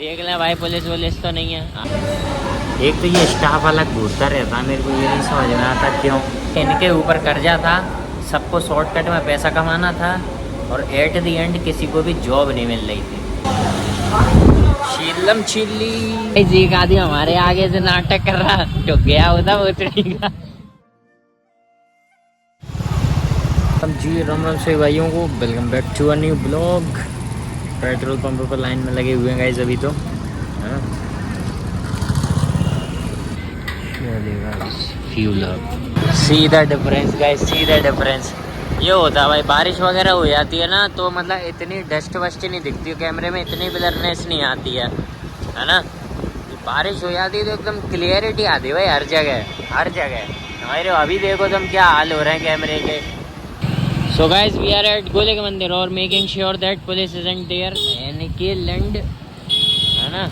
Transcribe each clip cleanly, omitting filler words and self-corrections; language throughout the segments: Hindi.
देख ले भाई, पुलिस वुलिस तो नहीं है। एक तो ये स्टाफ अलग घूरता रहता, मेरे को ये नहीं समझ में आता क्यों। इनके ऊपर कर्जा था, सबको शॉर्टकट में पैसा कमाना था, और एट द एंड किसी को भी जॉब नहीं मिल रही थी। शीलम चिल्ली जी का आदमी हमारे आगे से नाटक कर रहा, जो गया होता वो उतरेगा। जी राम राम से भाइयों को, welcome back to a new blog. Petrol pump पर लाइन में लगे हुए हैं गाइस अभी तो। Fuel up, see the difference guys, see the difference. ये होता है भाई, बारिश वगैरह हो जाती है ना, तो मतलब इतनी डस्ट वस्ट नहीं दिखती है कैमरे में, इतनी ब्लरनेस नहीं आती है ना। बारिश हो जाती है तो एकदम क्लियरिटी आती है भाई, हर जगह हर जगह। हमारे अभी देखो तुम क्या हाल हो रहे हैं कैमरे के। So guys, we are at गोले के मंदिर और making sure that police isn't there यानी कि लैंड है ना।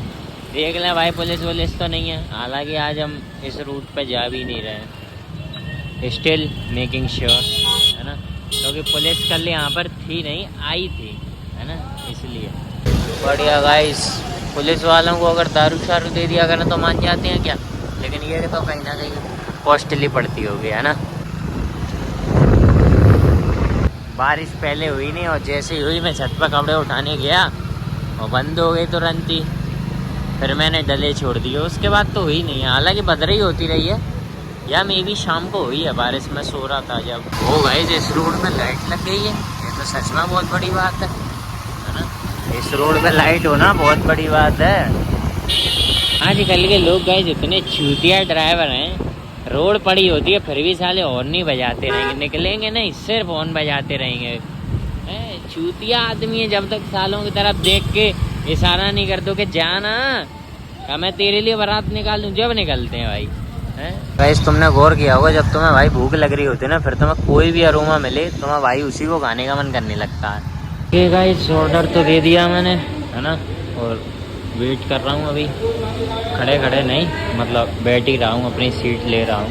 देख लें भाई, पुलिस वुलिस तो नहीं है। हालांकि आज हम इस रूट पे जा भी नहीं रहे हैं, स्टिल मेकिंग श्योर है ना, क्योंकि पुलिस कल यहाँ पर थी नहीं, आई थी है ना, इसलिए। बढ़िया गाइस, पुलिस वालों को अगर दारू शारू दे दिया करें तो मान जाते हैं क्या, लेकिन ये तो कहीं ना कहीं कॉस्टली पड़ती होगी है ना। बारिश पहले हुई नहीं, और जैसे ही हुई मैं छत पर कपड़े उठाने गया और बंद हो गई तुरंत ही, फिर मैंने डले छोड़ दिए। उसके बाद तो हुई नहीं है, हालांकि बदरी होती रही है, या मे भी शाम को हुई है बारिश। में सो रहा था जब हो गाइस इस रोड में लाइट लग गई है, ये तो सच में बहुत बड़ी बात है ना। इस रोड पे लाइट होना बहुत बड़ी बात है। आजकल के लोग गाइस इतने चूतिया ड्राइवर हैं, रोड पड़ी होती है फिर भी साले हॉर्न नहीं बजाते रहेंगे, निकलेंगे नहीं सिर्फ हॉर्न बजाते रहेंगे। चूतिया आदमी है, जब तक सालों की तरफ देख के इशारा नहीं कर दो कि जाना, क्या मैं तेरे लिए बारात निकाल दूं, जब निकलते हैं भाई। गाइस तुमने गौर किया होगा, जब तुम्हें भाई भूख लग रही होती है ना, फिर तुम्हें कोई भी अरोमा मिले तुम्हें भाई उसी को खाने का मन करने लगता है। गाइस ऑर्डर तो दे दिया मैंने है ना, और वेट कर रहा हूँ अभी। खड़े खड़े नहीं, मतलब बैठ ही रहा हूँ, अपनी सीट ले रहा हूँ।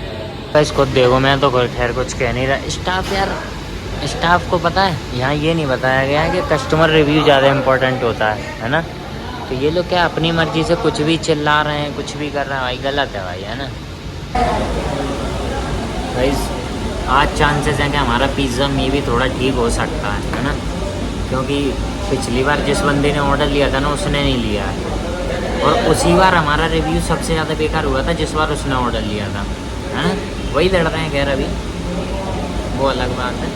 गाइस खुद देखो, मैं तो खैर कुछ कह नहीं रहा। स्टाफ यार, स्टाफ को पता है यहाँ ये नहीं बताया गया है कि कस्टमर रिव्यू ज़्यादा इम्पोर्टेंट होता है ना। तो ये लोग क्या अपनी मर्जी से कुछ भी चिल्ला रहे हैं, कुछ भी कर रहे हैं भाई, गलत है भाई है ना। गाइस आज चांसेस हैं कि हमारा पिज़्ज़ा में भी थोड़ा ठीक हो सकता है ना, क्योंकि पिछली बार जिस बंदे ने ऑर्डर लिया था ना उसने नहीं लिया है, और उसी बार हमारा रिव्यू सबसे ज़्यादा बेकार हुआ था जिस बार उसने ऑर्डर लिया था है ना। वही लड़ रहे हैं खैर अभी, वो अलग बात है।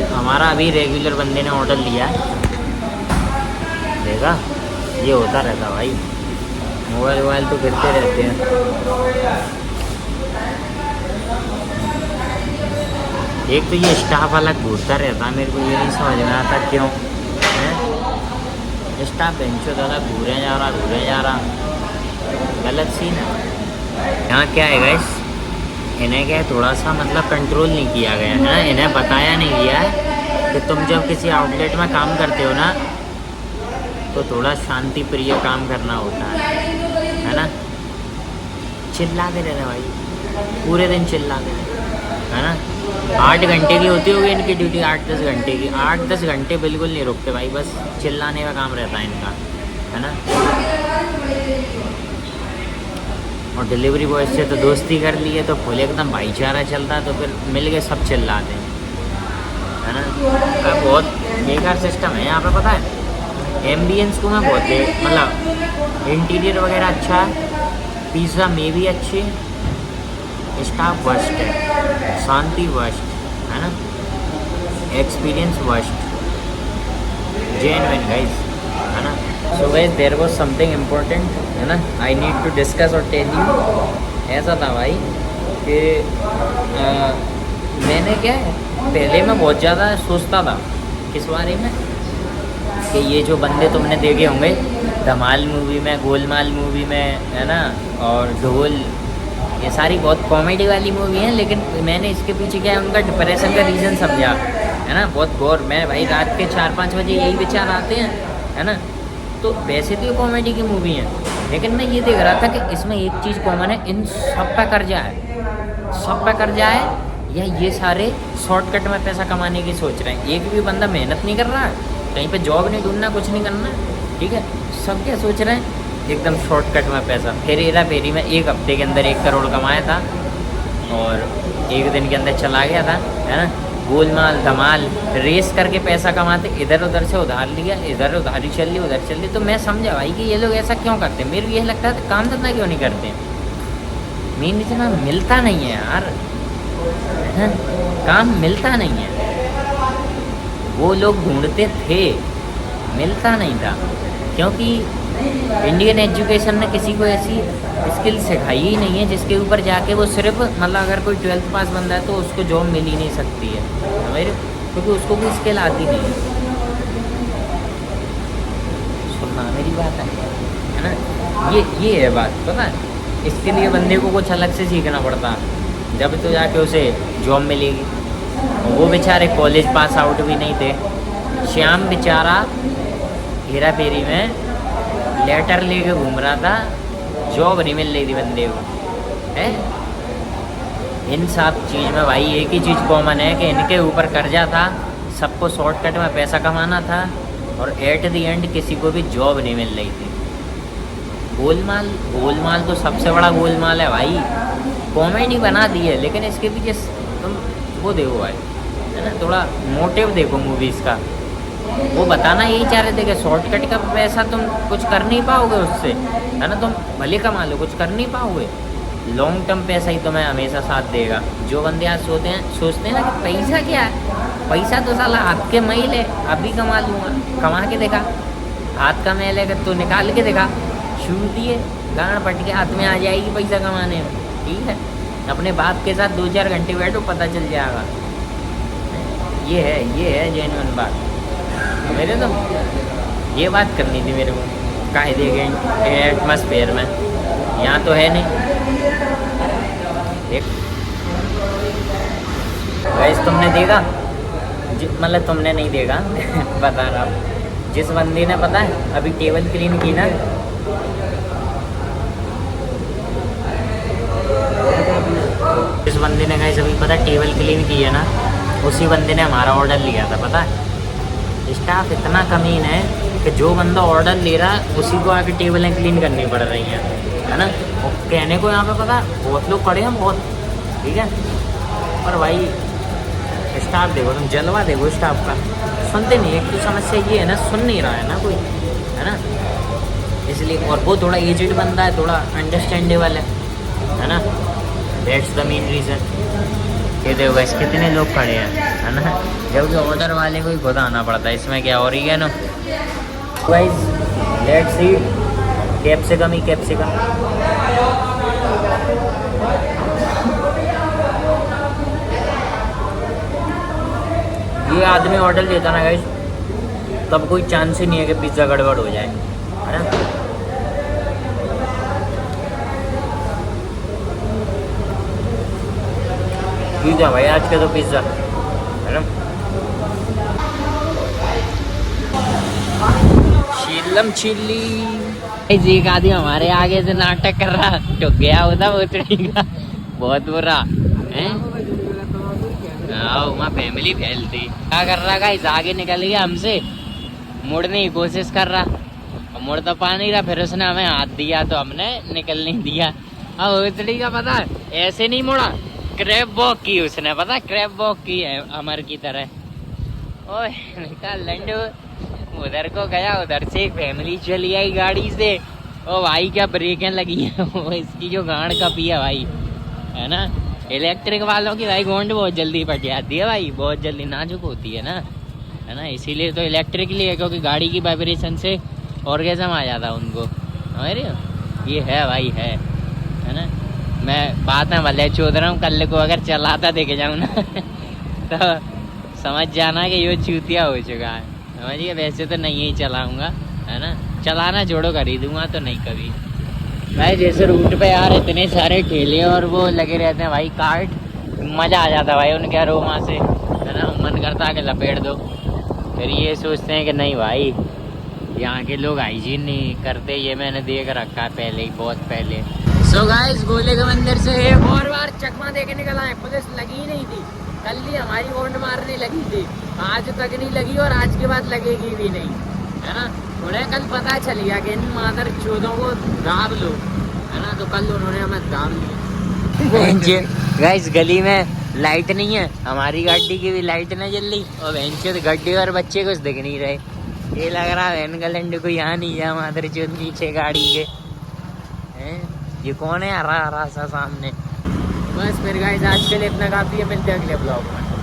हमारा अभी रेगुलर बंदे ने ऑर्डर लिया है, देखा ये होता रहता भाई, मोबाइल वोबाइल तो गिरते रहते हैं। एक तो ये स्टाफ अलग घूरता रहता, मेरे को ये नहीं समझ में आता क्यों है। स्टाफ बेंचो दादा घूरे जा रहा, गलत सीन है। यहाँ क्या है गाइस, इन्हें क्या है थोड़ा सा मतलब कंट्रोल नहीं किया गया है ना, इन्हें बताया नहीं गया है कि तुम जब किसी आउटलेट में काम करते हो ना तो थोड़ा शांति प्रिय काम करना होता है ना। चिल्लाते रहते भाई, पूरे दिन चिल्लाते रहते है ना। 8 घंटे की होती होगी इनकी ड्यूटी, 8-10 घंटे की, 8-10 घंटे बिल्कुल नहीं रुकते भाई, बस चिल्लाने का काम रहता है इनका है ना। और डिलीवरी बॉय से तो दोस्ती कर ली है तो फुल एकदम भाईचारा चलता है, तो फिर मिल के सब चिल्लाते हैं है ना। बहुत बेकार सिस्टम है यहाँ पे, पता है। एम्बियंस को मैं बहुत मतलब इंटीरियर वगैरह अच्छा है, पिज़्ज़ा में भी अच्छे, स्टाफ वर्स्ट है, शांति वर्स्ट है ना, एक्सपीरियंस वर्स्ट, जेन्युइन गाइस है ना। So guys there was something important है ना, आई नीड टू डिस्कस और टेल यू। ऐसा था भाई कि मैंने क्या है, पहले मैं बहुत ज़्यादा सोचता था किस बारे में, कि ये जो बंदे तुमने देखे होंगे धमाल मूवी में, गोलमाल मूवी में है ना, और ढोल, ये सारी बहुत कॉमेडी वाली मूवी हैं, लेकिन मैंने इसके पीछे क्या है उनका डिप्रेशन का रीज़न समझा है ना। बहुत गौर में भाई, रात के 4-5 बजे यही विचार आते हैं है ना। तो वैसे तो ये कॉमेडी की मूवी है, लेकिन मैं ये देख रहा था कि इसमें एक चीज़ कॉमन है, इन सब पे कर्जा है, सब पे कर्जा है, या ये सारे शॉर्टकट में पैसा कमाने की सोच रहे हैं। एक भी बंदा मेहनत नहीं कर रहा है, कहीं पे जॉब नहीं ढूंढना, कुछ नहीं करना, ठीक है। सब क्या सोच रहे हैं एकदम शॉर्टकट में पैसा। फिर हेरा फेरी में 1 हफ्ते के अंदर 1 करोड़ कमाया था और 1 दिन के अंदर चला गया था, है ना। गोलमाल धमाल रेस करके पैसा कमाते, इधर उधर से उधार लिया, इधर उधारी चल ली, उधर चल ली। तो मैं समझा भाई कि ये लोग ऐसा क्यों करते हैं। मेरे को यह लगता है काम धंधा क्यों नहीं करते। मेन इतना मिलता नहीं है यार, है? काम मिलता नहीं है। वो लोग ढूंढते थे, मिलता नहीं था, क्योंकि इंडियन एजुकेशन ने किसी को ऐसी स्किल सिखाई ही नहीं है जिसके ऊपर जाके वो सिर्फ मतलब अगर कोई 12th पास बंदा है तो उसको जॉब मिल ही नहीं सकती है मेरे, क्योंकि उसको कोई स्किल आती नहीं है। सुनना मेरी बात है ना, ये है बात, पता है। इसके लिए बंदे को कुछ अलग से सीखना पड़ता, जब तो जाके उसे जॉब मिलेगी। वो बेचारे कॉलेज पास आउट भी नहीं थे। श्याम बेचारा हेरा फेरी में लेटर लेके घूम रहा था, जॉब नहीं मिल रही थी बंदे को, है। इन सब चीज़ में भाई एक ही चीज़ कॉमन है कि इनके ऊपर कर्जा था, सबको शॉर्टकट में पैसा कमाना था और एट द एंड किसी को भी जॉब नहीं मिल रही थी। गोलमाल तो सबसे बड़ा गोलमाल है भाई। कॉमेडी बना दी है, लेकिन इसके पीछे तुम वो देखो भाई, है ना, थोड़ा मोटिव देखो मूवीज़ का। वो बताना यही चाह रहे थे कि शॉर्टकट का पैसा तुम कुछ कर नहीं पाओगे उससे, है ना। तुम भले कमा लो, कुछ कर नहीं पाओगे। लॉन्ग टर्म पैसा ही तुम्हें हमेशा साथ देगा। जो बंदे आज सोचते हैं ना कि पैसा क्या है, पैसा तो साला हाथ के मैल है, अभी कमा लूँगा। कमा के देखा, हाथ का मैल है तो निकाल के देखा, छू दिए, गाड़ पट के हाथ में आ जाएगी पैसा कमाने में, ठीक है। अपने बाप के साथ 2-4 घंटे बैठो, पता चल जाएगा। ये है जेन्युइन बात। मेरे तो ये बात करनी थी मेरे को, कायदे के एटमॉस्फेयर में, यहाँ तो है नहीं। देख वैसे तुमने देखा, मतलब तुमने नहीं देखा बता रहा हूँ। जिस बंदी ने पता है अभी टेबल क्लीन की ना, जिस बंदे ने गाइस अभी पता टेबल क्लीन की है ना, उसी बंदे ने हमारा ऑर्डर लिया था, पता है। स्टाफ इतना कमीन है कि जो बंदा ऑर्डर ले रहा है उसी को आके टेबलें क्लीन करनी पड़ रही हैं, है ना। और कहने को यहाँ पे पता है बहुत लोग खड़े हैं, बहुत, ठीक है। पर भाई स्टाफ देखो तुम, जलवा देखो स्टाफ का। सुनते नहीं, एक तो समस्या ये है ना, सुन नहीं रहा है ना कोई, है ना, इसलिए। और वो थोड़ा एजेड बंदा है, थोड़ा अंडरस्टैंडेबल है ना। That's the main reason. ये देखो गाइस कितने लोग खड़े हैं, है ना, जबकि ऑर्डर वाले को ही खुद आना पड़ता है। इसमें क्या oregano guys, let's see, capsicum he capsicum. ये आदमी ऑर्डर देता ना गाइस, तब कोई चांस ही नहीं है कि पिज़्ज़ा गड़बड़ हो जाए, है ना। पिज़्ज़ा भाई आज के तो पिज़्ज़ा, है ना। शीलम चिल्ली। एक आदमी हमारे आगे से नाटक कर रहा, तो गया होता भोसड़ी का, बहुत बुरा है। वहाँ फैमिली फैलती, क्या कर रहा गाइस, आगे निकल गया हमसे, मुड़ने की कोशिश कर रहा, मुड़ तो पा नहीं रहा। फिर उसने हमें हाथ दिया तो हमने निकल नहीं दिया। अब भोसड़ी का पता ऐसे नहीं मुड़ा, क्रैब वॉक की उसने, पता क्रैब वॉक की है अमर की तरह। ओए निकाल लंडू, उधर को गया, उधर से एक फैमिली चली आई गाड़ी से। ओ भाई क्या ब्रेकें लगी है वो इसकी जो गांड कपी है भाई, है ना। इलेक्ट्रिक वालों की भाई गोंड बहुत जल्दी फट जाती है भाई, बहुत जल्दी नाजुक होती है ना, है ना। इसीलिए तो इलेक्ट्रिक लिए, क्योंकि गाड़ी की वाइब्रेशन से ऑर्गेजम आ जाता उनको। अरे ये है भाई, है ना। मैं बात में भले चोद रहा हूँ, कल को अगर चलाता देखे जाऊँ ना तो समझ जाना कि ये चूतिया हो चुका है, समझिए। वैसे तो नहीं ही चलाऊँगा, है ना, चलाना छोड़ो, खरीदूँगा तो नहीं कभी भाई। जैसे रूट पे यार इतने सारे ठेले और वो लगे रहते हैं भाई, कार्ट, मज़ा आ जाता है भाई उनके अरोमा से, है ना। मन करता है कि लपेट दो। फिर ये सोचते हैं कि नहीं भाई यहाँ के लोग हाइजीन नहीं करते, ये मैंने देख रखा है पहले ही, बहुत पहले। सो गाइस गोले के मंदिर से एक और बार चकमा दे के निकल आए, पुलिस लगी नहीं थी। कल ही हमारी वोट मारने लगी थी, आज तक नहीं लगी और आज के बाद लगेगी भी नहीं, है ना। उन्हें कल पता चल गया कि इन मादर चौधों को दाब लो, है ना, तो कल उन्होंने हमें दाब लिया। गाइस गली में लाइट नहीं है, हमारी गाड़ी की भी लाइट ना जल रही, और वेंचर गड्डी और बच्चे कुछ दिख नहीं रहे। ये लग रहा है वैनगलैंड को यहाँ नहीं जा, मादर चौध पीछे गाड़ी के हैं। ये कौन है हरा हरा सा सामने। बस फिर गाइस आज के लिए इतना काफी है, मिलते हैं अगले ब्लॉग में।